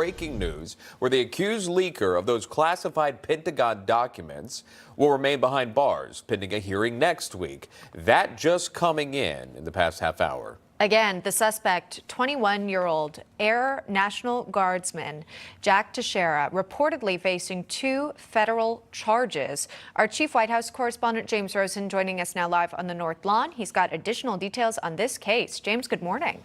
breaking news where the accused leaker of those classified Pentagon documents will remain behind bars, pending a hearing next week. That just coming in the past half hour. Again, the suspect, 21-year-old Air National Guardsman Jack Teixeira, reportedly facing 2 federal charges. Our chief White House correspondent James Rosen joining us now live on the North Lawn. He's got additional details on this case. James, good morning.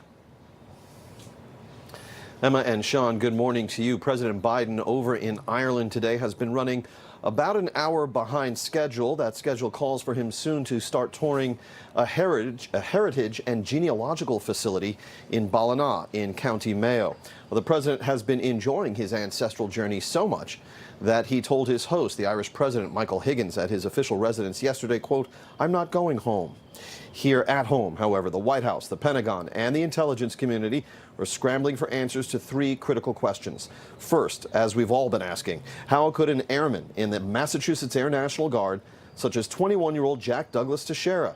Emma and Sean, good morning to you. President Biden over in Ireland today has been running about an hour behind schedule. That schedule calls for him soon to start touring a heritage and genealogical facility in Ballina in County Mayo. Well, the president has been enjoying his ancestral journey so much that he told his host, the Irish President Michael Higgins, at his official residence yesterday, quote, "I'm not going home." Here at home, however, the White House, the Pentagon, and the intelligence community are scrambling for answers to 3 critical questions. First, as we've all been asking, how could an airman in the Massachusetts Air National Guard, such as 21-year-old Jack Douglas Teixeira,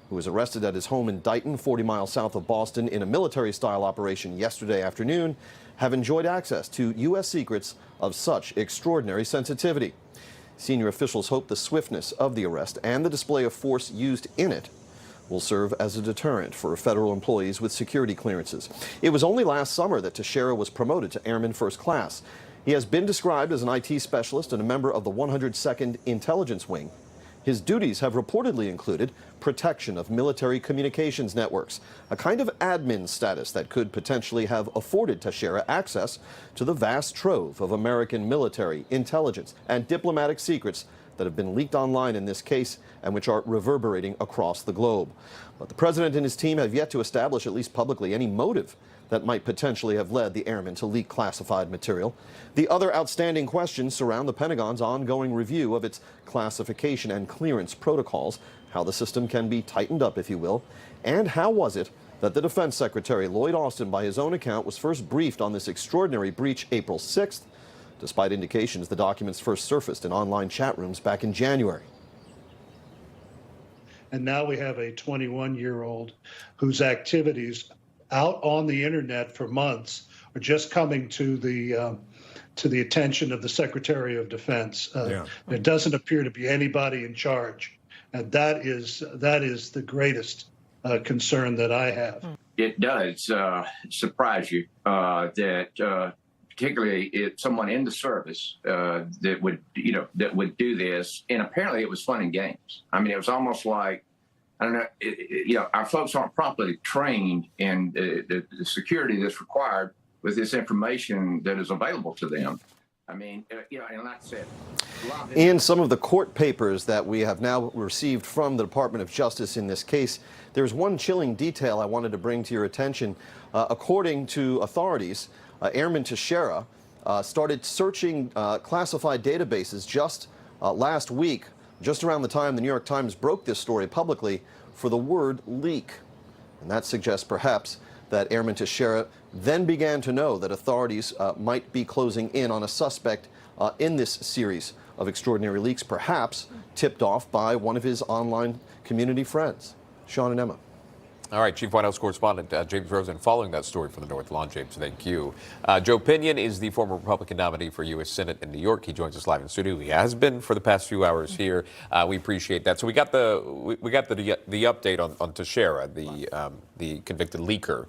who was arrested at his home in Dighton, 40 miles south of Boston, in a military-style operation yesterday afternoon, have enjoyed access to U.S. secrets of such extraordinary sensitivity? Senior officials hope the swiftness of the arrest and the display of force used in it will serve as a deterrent for federal employees with security clearances. It was only last summer that Teixeira was promoted to Airman First Class. He has been described as an IT specialist and a member of the 102nd Intelligence Wing. His duties have reportedly included protection of military communications networks, a kind of admin status that could potentially have afforded Teixeira access to the vast trove of American military, intelligence, and diplomatic secrets that have been leaked online in this case and which are reverberating across the globe. But the president and his team have yet to establish, at least publicly, any motive that might potentially have led the airman to leak classified material. The other outstanding questions surround the Pentagon's ongoing review of its classification and clearance protocols, how the system can be tightened up, if you will, and how was it that the Defense Secretary Lloyd Austin, by his own account, was first briefed on this extraordinary breach April 6th, despite indications the documents first surfaced in online chat rooms back in January. And now we have a 21-year-old whose activities out on the internet for months are just coming to the attention of the Secretary of Defense. There doesn't appear to be anybody in charge, and that is the greatest concern that I have. It does surprise you that particularly if someone in the service that would do this, and apparently it was fun and games. I mean, it was almost like, I don't know, our folks aren't properly trained in the security that's required with this information that is available to them. I mean, and like I said, in some of the court papers that we have now received from the Department of Justice in this case, there's one chilling detail I wanted to bring to your attention. According to authorities, Airman Teixeira started searching classified databases just last week, just around the time the New York Times broke this story publicly, for the word leak. And that suggests perhaps that Airman Teixeira then began to know that authorities might be closing in on a suspect in this series of extraordinary leaks, perhaps tipped off by one of his online community friends. Sean and Emma. All right, Chief White House correspondent James Rosen following that story from the North Lawn. James, thank you. Joe Pinion is the former Republican nominee for U.S. Senate in New York. He joins us live in studio. He has been for the past few hours here. We appreciate that. So we got the update on Teixeira, the convicted leaker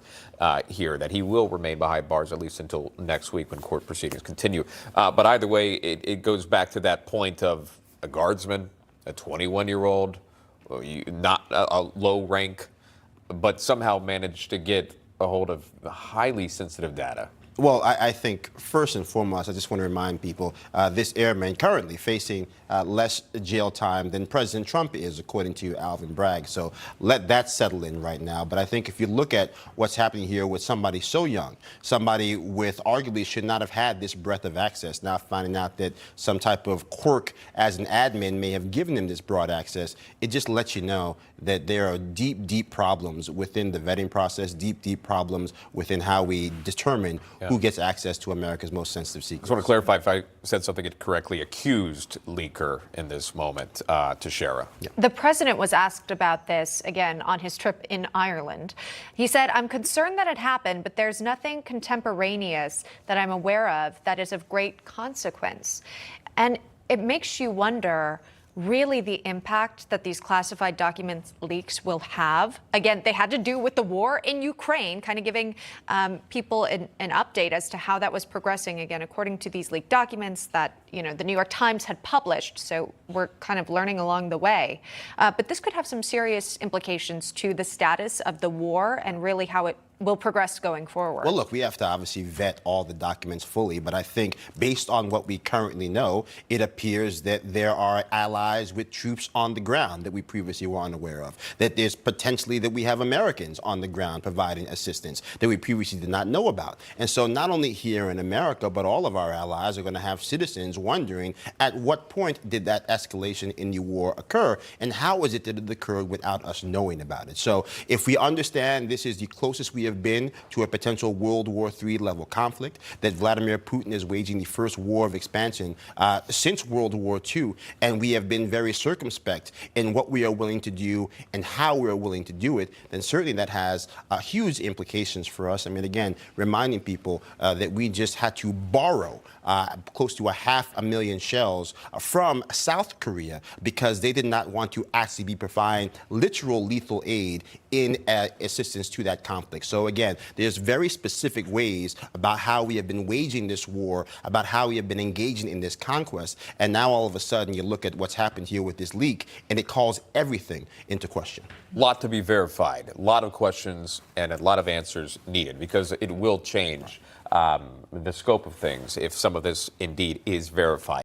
here, that he will remain behind bars at least until next week when court proceedings continue. But either way, it goes back to that point of a guardsman, a 21-year-old, not a low rank, but somehow managed to get a hold of highly sensitive data. Well, I think first and foremost, I just want to remind people, this airman currently facing less jail time than President Trump is, according to Alvin Bragg. So let that settle in right now. But I think if you look at what's happening here with somebody so young, somebody with arguably should not have had this breadth of access, now finding out that some type of quirk as an admin may have given him this broad access, it just lets you know that there are deep, deep problems within the vetting process, deep, deep problems within how we determine who gets access to America's most sensitive I secrets. just want to clarify if I said something incorrectly. Accused leaker in this moment, Teixeira. Yeah. The president was asked about this again on his trip in Ireland. He said, "I'm concerned that it happened, but there's nothing contemporaneous that I'm aware of that is of great consequence." And it makes you wonder really the impact that these classified documents leaks will have. Again, they had to do with the war in Ukraine, kind of giving people an update as to how that was progressing. Again, according to these leaked documents that the New York Times had published, so we're kind of learning along the way. But this could have some serious implications to the status of the war and really how it will progress going forward. Well, look, we have to obviously vet all the documents fully, but I think based on what we currently know, it appears that there are allies with troops on the ground that we previously were unaware of, that there's potentially that we have Americans on the ground providing assistance that we previously did not know about. And so not only here in America, but all of our allies are going to have citizens wondering at what point did that escalation in the war occur and how is it that it occurred without us knowing about it. So if we understand this is the closest we have been to a potential World War III level conflict, that Vladimir Putin is waging the first war of expansion since World War II, and we have been very circumspect in what we are willing to do and how we are willing to do it, then certainly that has huge implications for us. I mean, again, reminding people that we just had to borrow close to 500,000 shells from South Korea because they did not want to actually be providing literal lethal aid in assistance to that conflict. So again, there's very specific ways about how we have been waging this war, about how we have been engaging in this conquest, and now all of a sudden you look at what's happened here with this leak, and it calls everything into question. A lot to be verified, a lot of questions and a lot of answers needed because it will change the scope of things if some of this indeed is verified.